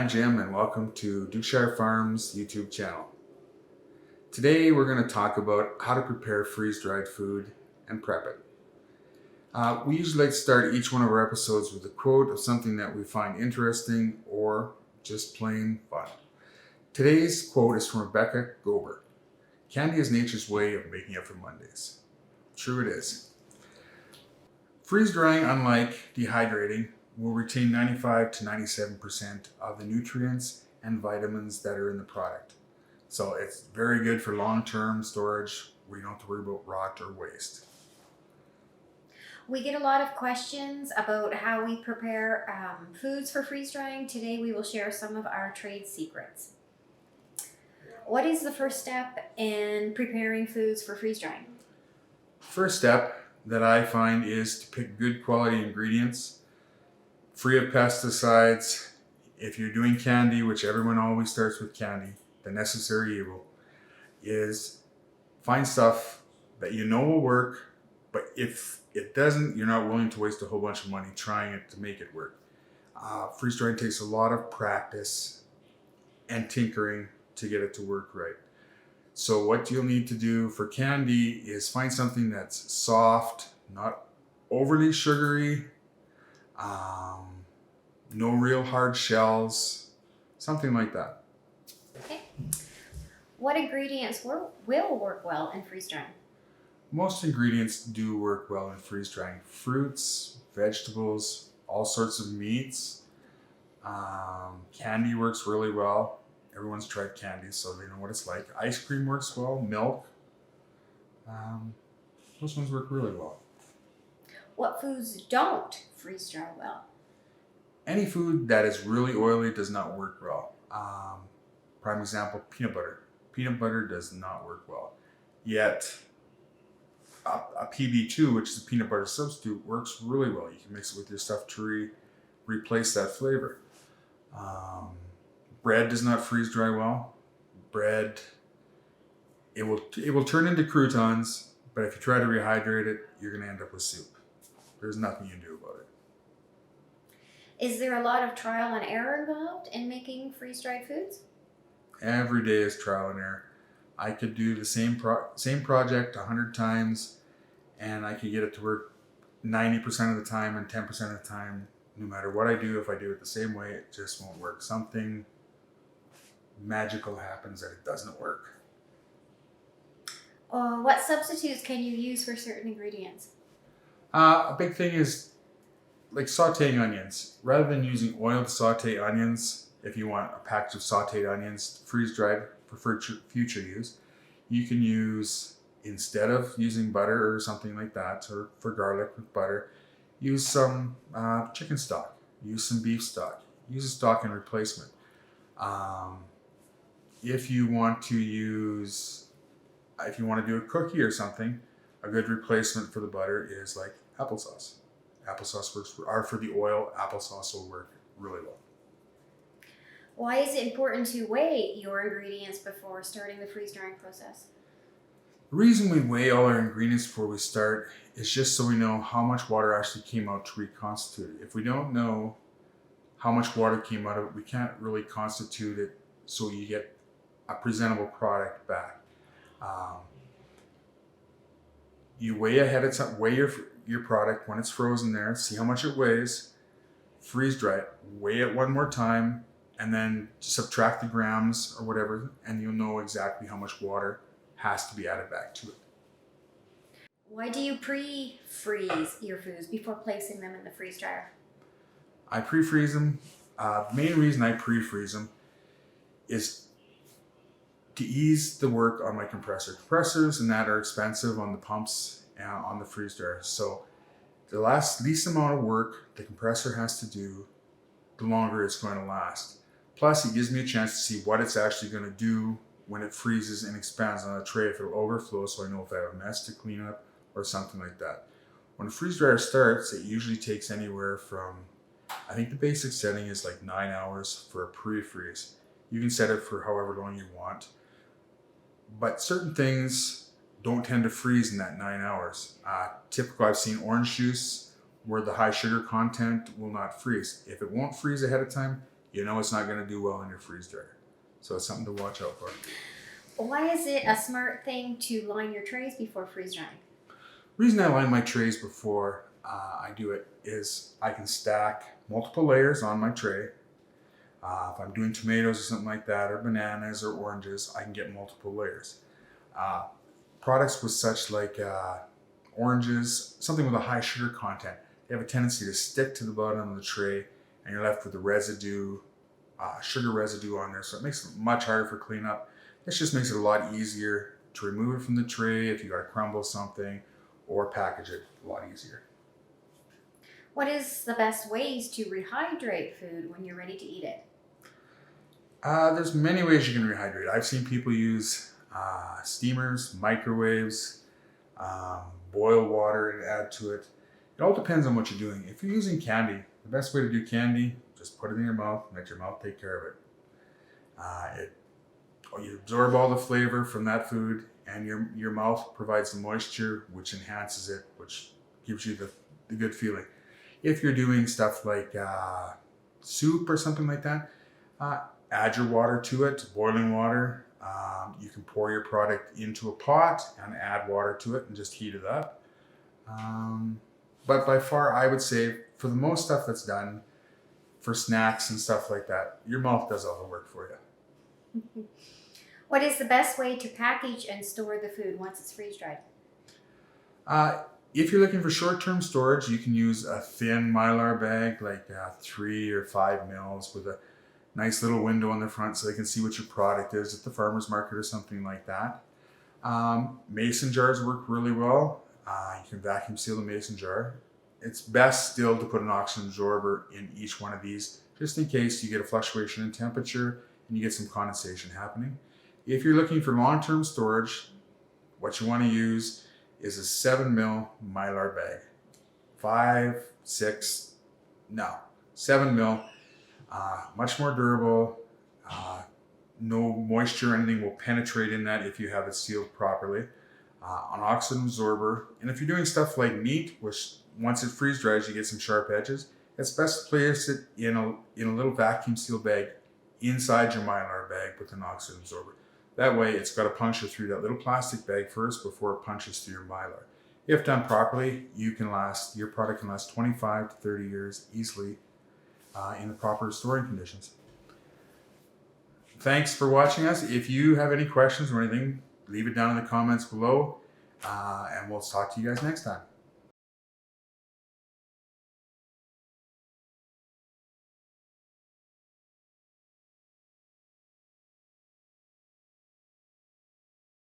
I'm Jim and welcome to Dukeshire Farm's YouTube channel. Today we're going to talk about how to prepare freeze-dried food and prep it. We usually like to start each one of our episodes with a quote of something that we find interesting or just plain fun. Today's quote is from Rebecca Gober. Candy is nature's way of making up for Mondays. True it is. Freeze-drying, unlike dehydrating, will retain 95 to 97% of the nutrients and vitamins that are in the product. So it's very good for long-term storage where you don't have to worry about rot or waste. We get a lot of questions about how we prepare foods for freeze drying. Today we will share some of our trade secrets. What is the first step in preparing foods for freeze drying? First step that I find is to pick good quality ingredients, free of pesticides. If you're doing candy, which everyone always starts with candy, the necessary evil, is find stuff that you know will work, but if it doesn't, you're not willing to waste a whole bunch of money trying it to make it work. Freeze drying takes a lot of practice and tinkering to get it to work right. So what you'll need to do for candy is find something that's soft, not overly sugary, no real hard shells, something like that. Okay. What ingredients will work well in freeze drying? Most ingredients do work well in freeze drying. Fruits, vegetables, all sorts of meats. Candy works really well. Everyone's tried candy, so they know what it's like. Ice cream works well. Milk. Those ones work really well. What foods don't freeze dry well? Any food that is really oily does not work well. Prime example, peanut butter. Peanut butter does not work well. Yet, a PB2, which is a peanut butter substitute, works really well. You can mix it with your stuff to replace that flavor. Bread does not freeze dry well. Bread, it will turn into croutons, but if you try to rehydrate it, you're going to end up with soup. There's nothing you can do about it. Is there a lot of trial and error involved in making freeze-dried foods? Every day is trial and error. I could do the same project 100 times, and I could get it to work 90% of the time and 10% of the time. No matter what I do, if I do it the same way, it just won't work. Something magical happens that it doesn't work. What substitutes can you use for certain ingredients? A big thing is like sauteing onions. Rather than using oil to saute onions, if you want a package of sauteed onions freeze-dried for future use, you can use, instead of using butter or something like that, or for garlic with butter, use some chicken stock, use some beef stock, use a stock in replacement. If you want to do a cookie or something, a good replacement for the butter is like applesauce. Applesauce works for the oil. Applesauce will work really well. Why is it important to weigh your ingredients before starting the freeze drying process? The reason we weigh all our ingredients before we start is just so we know how much water actually came out to reconstitute it. If we don't know how much water came out of it, we can't really constitute it so you get a presentable product back. You weigh ahead of time, weigh your product when it's frozen there, see how much it weighs, freeze dry it, weigh it one more time, and then subtract the grams or whatever, and you'll know exactly how much water has to be added back to it. Why do you pre-freeze your foods before placing them in the freeze dryer? I pre-freeze them. The main reason I pre-freeze them is to ease the work on my compressor. Compressors and that are expensive on the pumps and on the freeze dryer. So the least amount of work the compressor has to do, the longer it's going to last. Plus, it gives me a chance to see what it's actually going to do when it freezes and expands on a tray, if it'll overflow, so I know if I have a mess to clean up or something like that. When a freeze dryer starts, it usually takes anywhere from, I think the basic setting is like 9 hours for a pre-freeze. You can set it for however long you want. But certain things don't tend to freeze in that 9 hours. Typically, I've seen orange juice where the high sugar content will not freeze. If it won't freeze ahead of time, you know it's not going to do well in your freeze dryer. So it's something to watch out for. Why is it a smart thing to line your trays before freeze drying? Reason I line my trays before I do it is I can stack multiple layers on my tray. If I'm doing tomatoes or something like that, or bananas or oranges, I can get multiple layers. Products with such like oranges, something with a high sugar content, they have a tendency to stick to the bottom of the tray, and you're left with the residue, sugar residue on there. So it makes it much harder for cleanup. This just makes it a lot easier to remove it from the tray if you got to crumble something, or package it a lot easier. What is the best ways to rehydrate food when you're ready to eat it? There's many ways you can rehydrate. I've seen people use steamers, microwaves, boil water and add to it. It all depends on what you're doing. If you're using candy, the best way to do candy, just put it in your mouth and let your mouth take care of it. You absorb all the flavor from that food, and your mouth provides the moisture, which enhances it, which gives you the good feeling. If you're doing stuff like soup or something like that, add your water to it, boiling water. You can pour your product into a pot and add water to it and just heat it up. But by far, I would say for the most stuff that's done, for snacks and stuff like that, your mouth does all the work for you. What is the best way to package and store the food once it's freeze dried? If you're looking for short-term storage, you can use a thin Mylar bag, like 3 or 5 mils, with a nice little window on the front so they can see what your product is at the farmer's market or something like that. Mason jars work really well. You can vacuum seal the mason jar. It's best still to put an oxygen absorber in each one of these, just in case you get a fluctuation in temperature and you get some condensation happening. If you're looking for long-term storage, what you want to use is a 7 mil Mylar bag. 7 mil. Much more durable. No moisture or anything will penetrate in that if you have it sealed properly. An oxygen absorber. And if you're doing stuff like meat, which once it freeze dries, you get some sharp edges, it's best to place it in a little vacuum sealed bag inside your Mylar bag with an oxygen absorber. That way it's got to puncture through that little plastic bag first before it punches through your Mylar. If done properly, your product can last 25 to 30 years easily in the proper storing conditions. Thanks for watching us. If you have any questions or anything, leave it down in the comments below, and we'll talk to you guys next time.